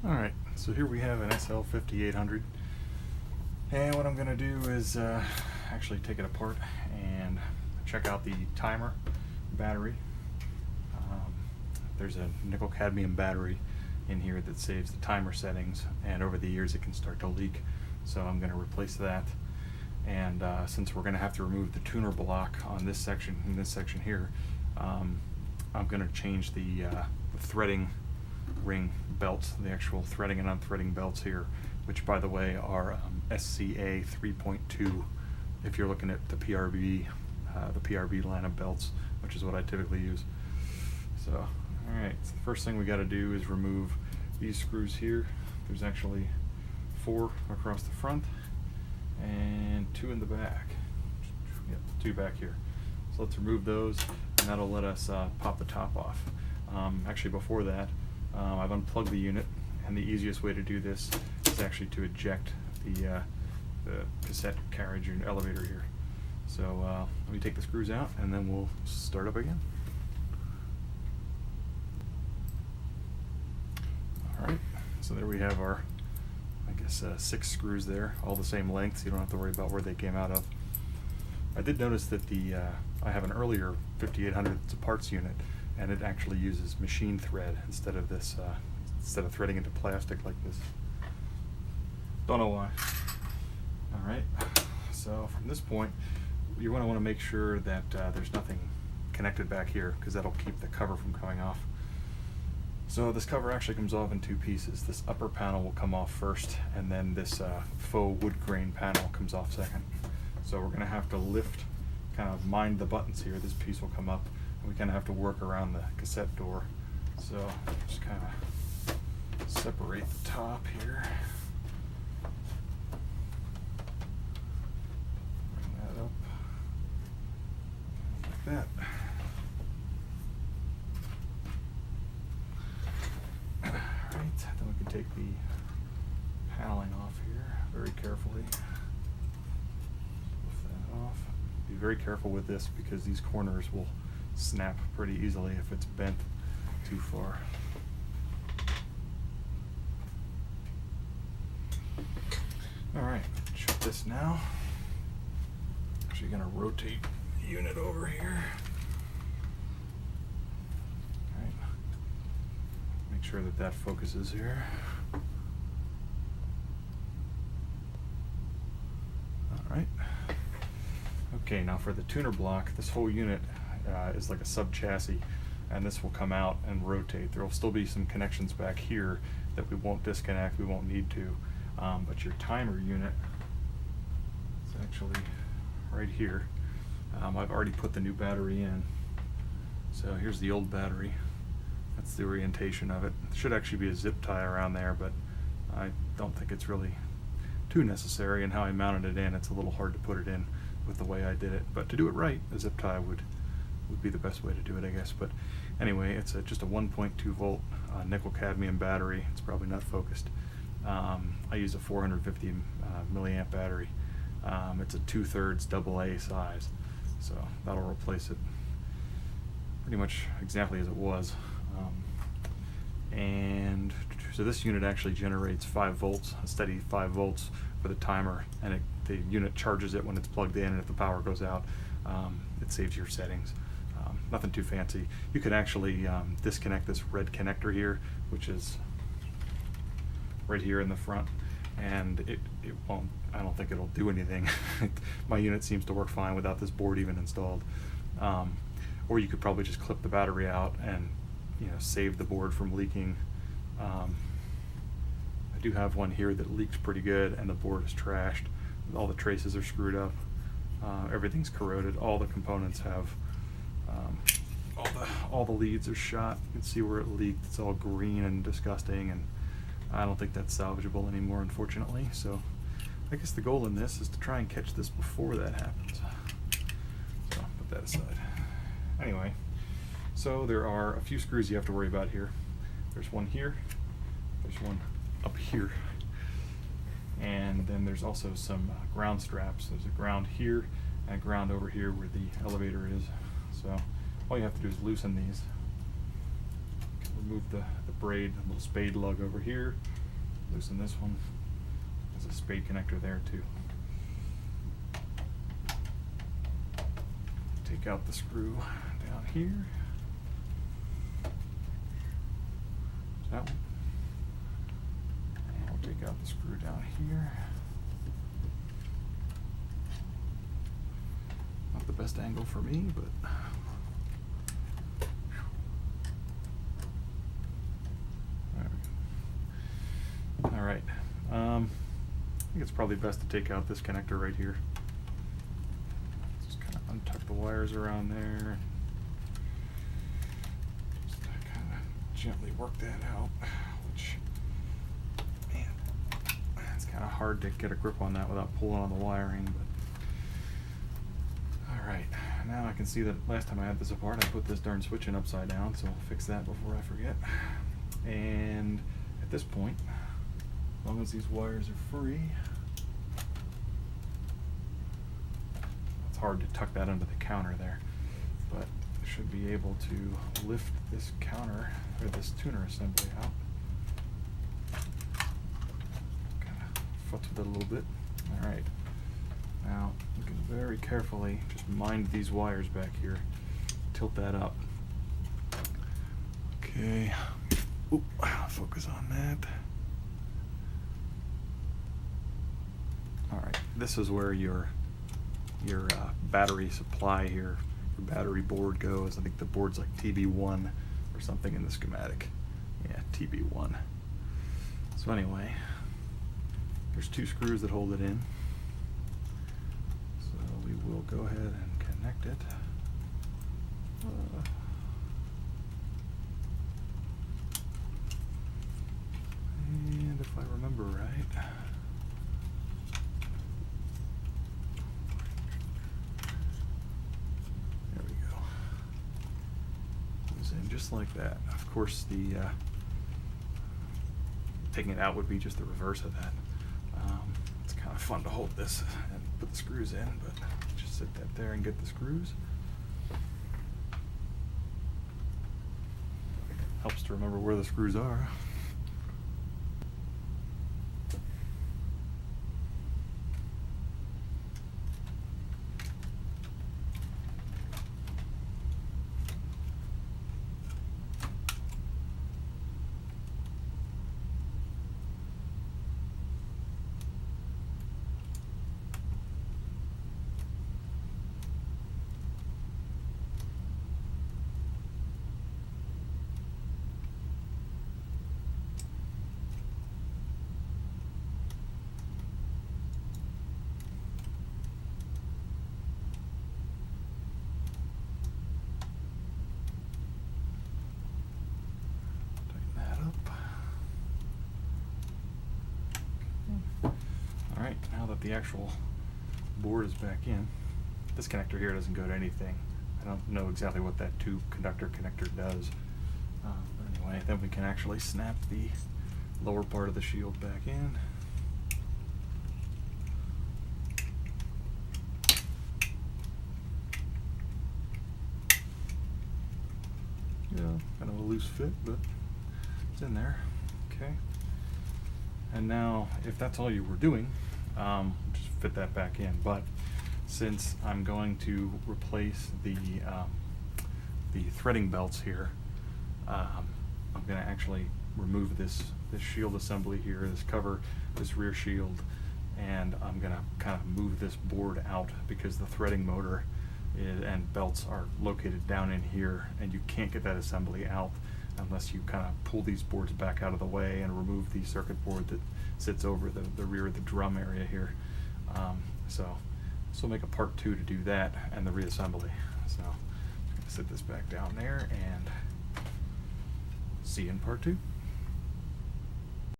Alright, so here we have an SL-5800, and what I'm going to do is actually take it apart and check out the timer battery. There's a nickel cadmium battery in here that saves the timer settings, and over the years it can start to leak, so I'm going to replace that. And since we're going to have to remove the tuner block on this section, in this section here, I'm going to change the threading ring belts, the actual threading and unthreading belts here, which by the way are SCA 3.2 if you're looking at the PRB line of belts, which is what I typically use. So alright, so the first thing we got to do is remove these screws here. There's actually 4 across the front and 2 in the back. Yep, 2 back here. So let's remove those, and that'll let us pop the top off. Actually before that, I've unplugged the unit, and the easiest way to do this is actually to eject the cassette carriage and elevator here. So let me take the screws out and then we'll start up again. Alright, so there we have our, I guess 6 screws there, all the same length, so you don't have to worry about where they came out of. I did notice that I have an earlier 5800, it's a parts unit, and it actually uses machine thread instead of this, instead of threading into plastic like this. Don't know why. Alright, so from this point, you're going to want to make sure that there's nothing connected back here, because that'll keep the cover from coming off. So this cover actually comes off in 2 pieces. This upper panel will come off first, and then this faux wood grain panel comes off second. So we're going to have to lift, kind of mind the buttons here. This piece will come up, and we kind of have to work around the cassette door. So just kind of separate the top here. Bring that up like that. Then we can take the paneling off here very carefully. Lift that off. Be very careful with this because these corners will snap pretty easily if it's bent too far. Alright, shut this now. Actually going to rotate the unit over here. Sure that focuses here. Alright. Okay, now for the tuner block, this whole unit is like a sub chassis, and this will come out and rotate. There will still be some connections back here that we won't disconnect, we won't need to, but your timer unit is actually right here. I've already put the new battery in. So here's the old battery. That's the orientation of it. There should actually be a zip tie around there, but I don't think it's really too necessary, and how I mounted it in, it's a little hard to put it in with the way I did it. But to do it right, a zip tie would be the best way to do it, I guess. But anyway, it's just a 1.2 volt nickel cadmium battery. It's probably not focused. I use a 450 milliamp battery. It's a 2/3 AA size, so that'll replace it pretty much exactly as it was. And so this unit actually generates 5 volts, a steady 5 volts for the timer, and the unit charges it when it's plugged in, and if the power goes out, it saves your settings. Nothing too fancy. You can actually disconnect this red connector here, which is right here in the front, and it won't, I don't think it'll do anything. My unit seems to work fine without this board even installed. Or you could probably just clip the battery out and save the board from leaking. I do have one here that leaked pretty good, and the board is trashed. All the traces are screwed up. Everything's corroded. All the components have all the leads are shot. You can see where it leaked. It's all green and disgusting, and I don't think that's salvageable anymore, unfortunately. So I guess the goal in this is to try and catch this before that happens. So put that aside. Anyway, so there are a few screws you have to worry about here. There's one here, there's one up here, and then there's also some ground straps. There's a ground here and a ground over here where the elevator is. So all you have to do is loosen these. remove the braid, a little spade lug over here. Loosen this one. There's a spade connector there too. Take out the screw down here. That one. And we'll take out the screw down here. Not the best angle for me, but all right. I think it's probably best to take out this connector right here. Just kind of untuck the wires around there. Just kind of gently work that out, which, man, it's kind of hard to get a grip on that without pulling on the wiring. But all right, now I can see that last time I had this apart, I put this darn switch in upside down, so I'll fix that before I forget. And at this point, as long as these wires are free, it's hard to tuck that under the counter there, but I should be able to lift this counter, or this tuner assembly out. Kind of futz with it a little bit. All right. Now, you can very carefully just mind these wires back here. Tilt that up. Okay. Oop, focus on that. All right, this is where your battery supply here, your battery board goes. I think the board's like TB1 or something in the schematic. Yeah, TB1. So anyway, there's 2 screws that hold it in. So we will go ahead and connect it. And if I remember right, just like that. Of course, the taking it out would be just the reverse of that. It's kind of fun to hold this and put the screws in, but just sit that there and get the screws. Helps to remember where the screws are. Alright, now that the actual board is back in, this connector here doesn't go to anything. I don't know exactly what that 2-conductor connector does. But anyway, then we can actually snap the lower part of the shield back in. Yeah, kind of a loose fit, but it's in there. Okay. And now, if that's all you were doing, just fit that back in. But since I'm going to replace the threading belts here, I'm going to actually remove this shield assembly here, this cover, this rear shield, and I'm going to kind of move this board out because the threading motor and belts are located down in here, and you can't get that assembly out unless you kind of pull these boards back out of the way and remove the circuit board that sits over the rear of the drum area here. So this will make a part 2 to do that and the reassembly. So I'm going to sit this back down there and see you in part 2.